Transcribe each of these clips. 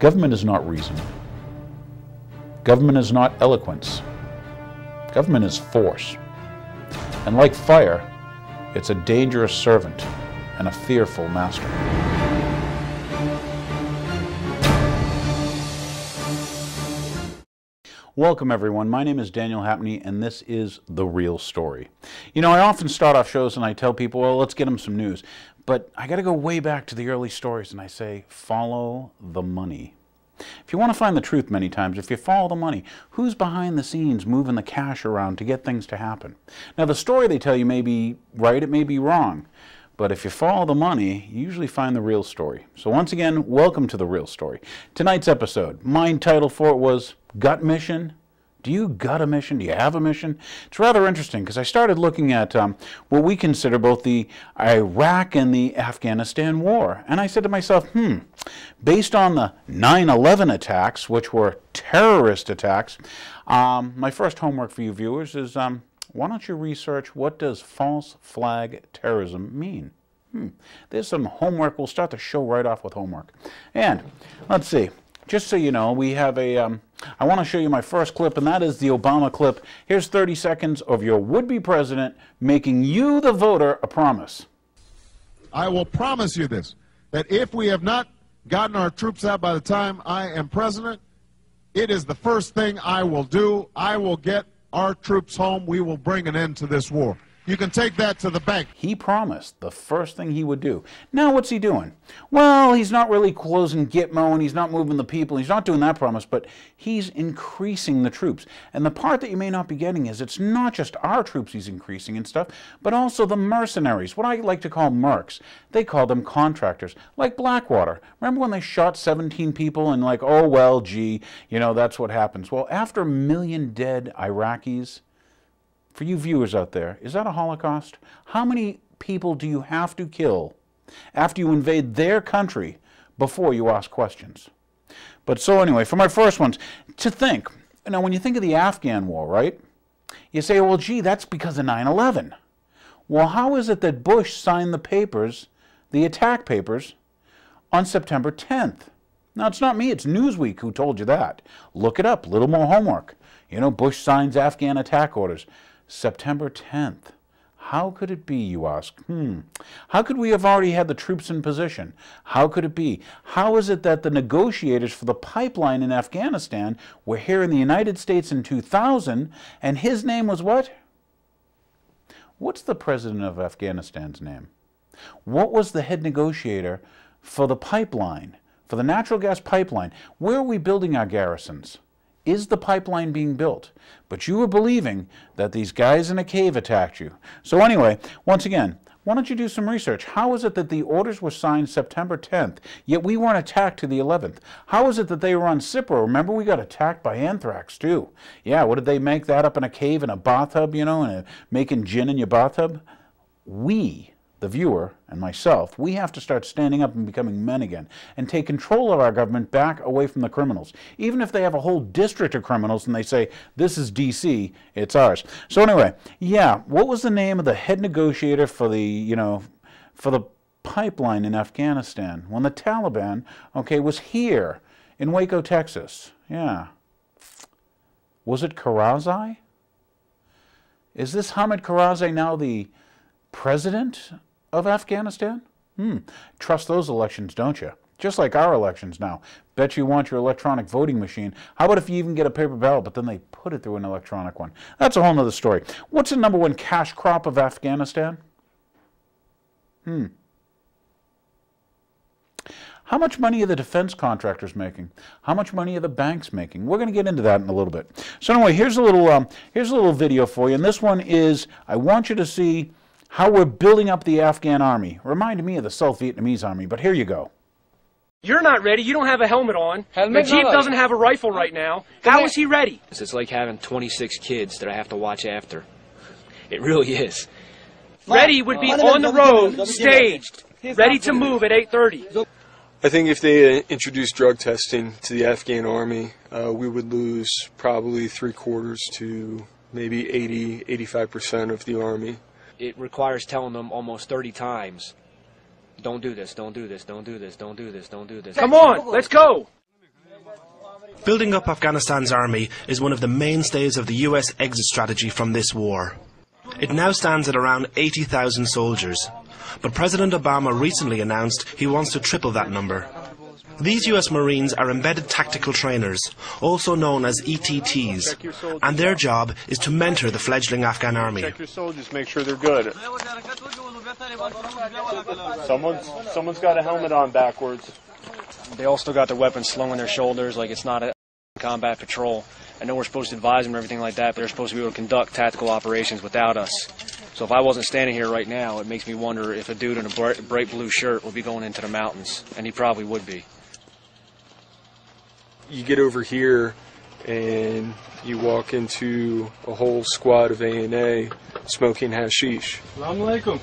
Government is not reason. Government is not eloquence. Government is force. And like fire, it's a dangerous servant and a fearful master. Welcome everyone, my name is Daniel Hapney and this is The Real Story. You know, I often start off shows and I tell people, well, let's get them some news. But I gotta go way back to the early stories and I say, follow the money. If you want to find the truth many times, if you follow the money, who's behind the scenes moving the cash around to get things to happen? Now the story they tell you may be right, it may be wrong. But if you follow the money, you usually find the real story. So once again, welcome to The Real Story. Tonight's episode, my title for it was Gut Mission. Do you gut a mission? Do you have a mission? It's rather interesting because I started looking at what we consider both the Iraq and the Afghanistan war. And I said to myself, based on the 9/11 attacks, which were terrorist attacks, my first homework for you viewers is why don't you research what does false flag terrorism mean? There's some homework. We'll start the show right off with homework. And let's see. Just so you know, we have a, I want to show you my first clip, and that is the Obama clip. Here's 30 seconds of your would-be president making you, the voter, a promise. I will promise you this, that if we have not gotten our troops out by the time I am president, it is the first thing I will do. I will get our troops home. We will bring an end to this war. You can take that to the bank. He promised the first thing he would do. Now what's he doing? Well, he's not really closing Gitmo and he's not moving the people. He's not doing that promise, but he's increasing the troops. And the part that you may not be getting is it's not just our troops he's increasing and stuff, but also the mercenaries, what I like to call mercs. They call them contractors, like Blackwater. Remember when they shot 17 people and like, oh, well, gee, you know, that's what happens. Well, after 1 million dead Iraqis, for you viewers out there, is that a Holocaust? How many people do you have to kill after you invade their country before you ask questions? But so anyway, for my first ones, to think, you know, when you think of the Afghan war, right? You say, well, gee, that's because of 9/11. Well, how is it that Bush signed the papers, the attack papers, on September 10th? Now, it's not me, it's Newsweek who told you that. Look it up, little more homework. You know, Bush signs Afghan attack orders. September 10th. How could it be, you ask? How could we have already had the troops in position? How could it be? How is it that the negotiators for the pipeline in Afghanistan were here in the United States in 2000, and his name was what? What's the president of Afghanistan's name? What was the head negotiator for the pipeline, for the natural gas pipeline? Where are we building our garrisons? Is the pipeline being built? But you were believing that these guys in a cave attacked you. So anyway, once again, why don't you do some research? How is it that the orders were signed September 10th, yet we weren't attacked to the 11th? How is it that they were on Cipro? Remember, we got attacked by anthrax, too. Yeah, what did they make that up in a cave in a bathtub, you know, and making gin in your bathtub? We, the viewer, and myself, we have to start standing up and becoming men again and take control of our government back away from the criminals. Even if they have a whole district of criminals and they say, this is D.C., it's ours. So anyway, yeah, what was the name of the head negotiator for the, you know, for the pipeline in Afghanistan when the Taliban, okay, was here in Waco, Texas? Yeah. Was it Karzai? Is this Hamid Karzai now the president of Afghanistan? Trust those elections, don't you? Just like our elections now. Bet you want your electronic voting machine. How about if you even get a paper ballot, but then they put it through an electronic one? That's a whole nother story. What's the #1 cash crop of Afghanistan? How much money are the defense contractors making? How much money are the banks making? We're going to get into that in a little bit. So anyway, here's a little video for you, and this one is, I want you to see how we're building up the Afghan army. Reminded me of the South Vietnamese army, but here you go. You're not ready. You don't have a helmet on. Najib doesn't have a rifle right now. How is he ready? It's like having 26 kids that I have to watch after. It really is. Ready would be on the road, staged, ready to move at 8:30. I think if they introduced drug testing to the Afghan army, we would lose probably 3/4 to maybe 80–85% of the army. It requires telling them almost 30 times, don't do this, don't do this, don't do this, don't do this, don't do this. Come on, let's go. Building up Afghanistan's army is one of the mainstays of the US exit strategy from this war. It now stands at around 80,000 soldiers, but President Obama recently announced he wants to triple that number. These US Marines are embedded tactical trainers, also known as ETTs, and their job is to mentor the fledgling Afghan army. Check your soldiers, make sure they're good. Someone's got a helmet on backwards. They all still got their weapons slung on their shoulders like it's not a combat patrol. I know we're supposed to advise them and everything like that, but they're supposed to be able to conduct tactical operations without us. So if I wasn't standing here right now, it makes me wonder if a dude in a bright blue shirt would be going into the mountains, and he probably would be. You get over here and you walk into a whole squad of A&A smoking hashish. Assalamu alaikum.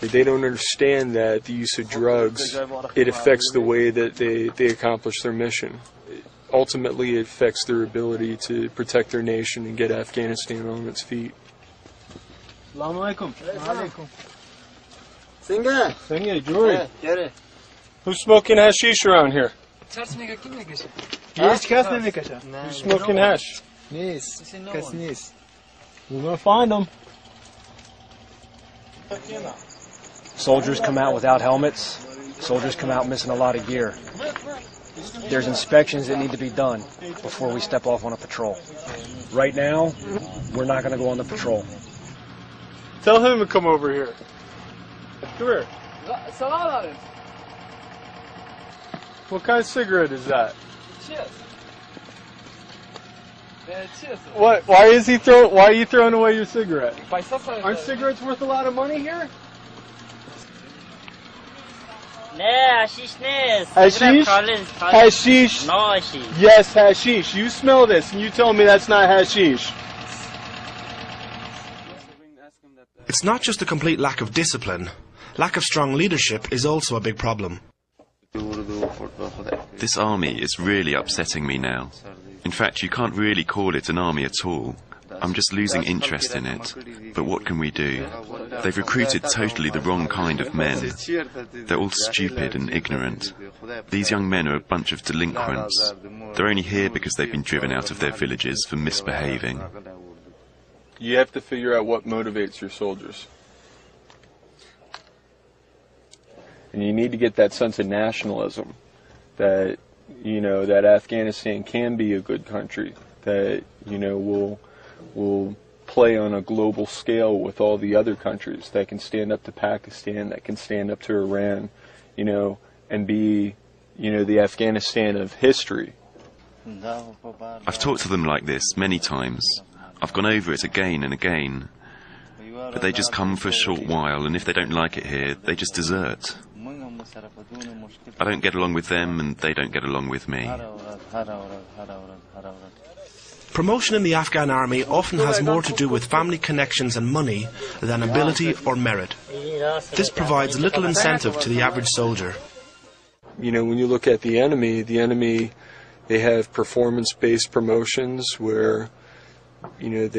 They don't understand that the use of drugs, it affects the way that they accomplish their mission. Ultimately, it affects their ability to protect their nation and get Afghanistan on its feet. Assalamu alaikum. Who's smoking hashish around here? Who's smoking hash? We're gonna find them. Soldiers come out without helmets. Soldiers come out missing a lot of gear. There's inspections that need to be done before we step off on a patrol. Right now, we're not going to go on the patrol. Tell him to come over here. Come here. What kind of cigarette is that? What? Why are you throwing away your cigarette? Aren't cigarettes worth a lot of money here? Hashish? Hashish? No hashish. Yes, hashish. You smell this and you tell me that's not hashish. It's not just a complete lack of discipline. Lack of strong leadership is also a big problem. This army is really upsetting me now. In fact, you can't really call it an army at all. I'm just losing interest in it. But what can we do? They've recruited totally the wrong kind of men. They're all stupid and ignorant. These young men are a bunch of delinquents. They're only here because they've been driven out of their villages for misbehaving. You have to figure out what motivates your soldiers. And you need to get that sense of nationalism that, you know, that Afghanistan can be a good country, that, you know, will play on a global scale with all the other countries, that can stand up to Pakistan, that can stand up to Iran, you know, and be, you know, the Afghanistan of history. I've talked to them like this many times. I've gone over it again and again. But they just come for a short while, and if they don't like it here, they just desert. I don't get along with them, and they don't get along with me. Promotion in the Afghan army often has more to do with family connections and money than ability or merit. This provides little incentive to the average soldier. You know, when you look at the enemy, they have performance-based promotions where, you know,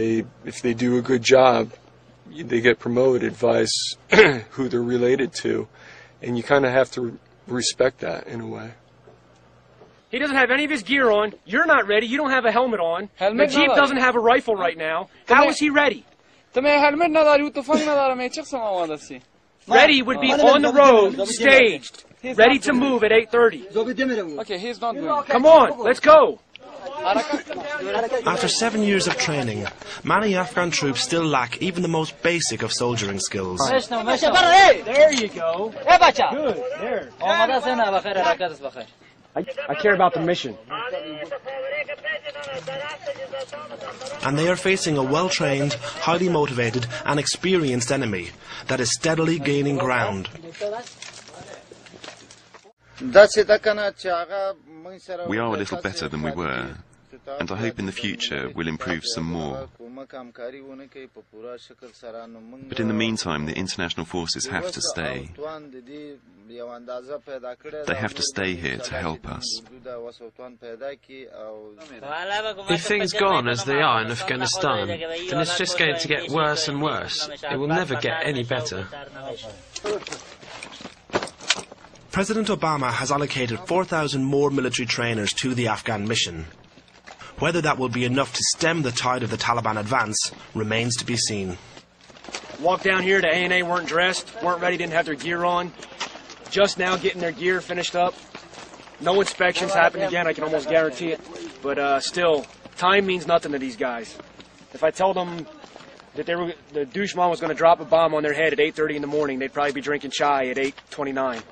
if they do a good job, they get promoted, vice who they're related to. And you kind of have to respect that in a way. He doesn't have any of his gear on. You're not ready. You don't have a helmet on. Najib doesn't have a rifle right now. How is he ready? Ready would be on the road, staged, ready to move at 8:30. Okay, he's not doing it. Come on, let's go. After 7 years of training, many Afghan troops still lack even the most basic of soldiering skills. There you go. Good, there. I care about the mission. And they are facing a well-trained, highly motivated and experienced enemy that is steadily gaining ground. We are a little better than we were, and I hope in the future we'll improve some more. But in the meantime, the international forces have to stay. They have to stay here to help us. If things go on as they are in Afghanistan, then it's just going to get worse and worse. It will never get any better. President Obama has allocated 4,000 more military trainers to the Afghan mission. Whether that will be enough to stem the tide of the Taliban advance remains to be seen. Walked down here, the A&A weren't dressed, weren't ready, didn't have their gear on. Just now getting their gear finished up. No inspections happen again, I can almost guarantee it. But still, time means nothing to these guys. If I told them that the douche was going to drop a bomb on their head at 8:30 in the morning, they'd probably be drinking chai at 8:29.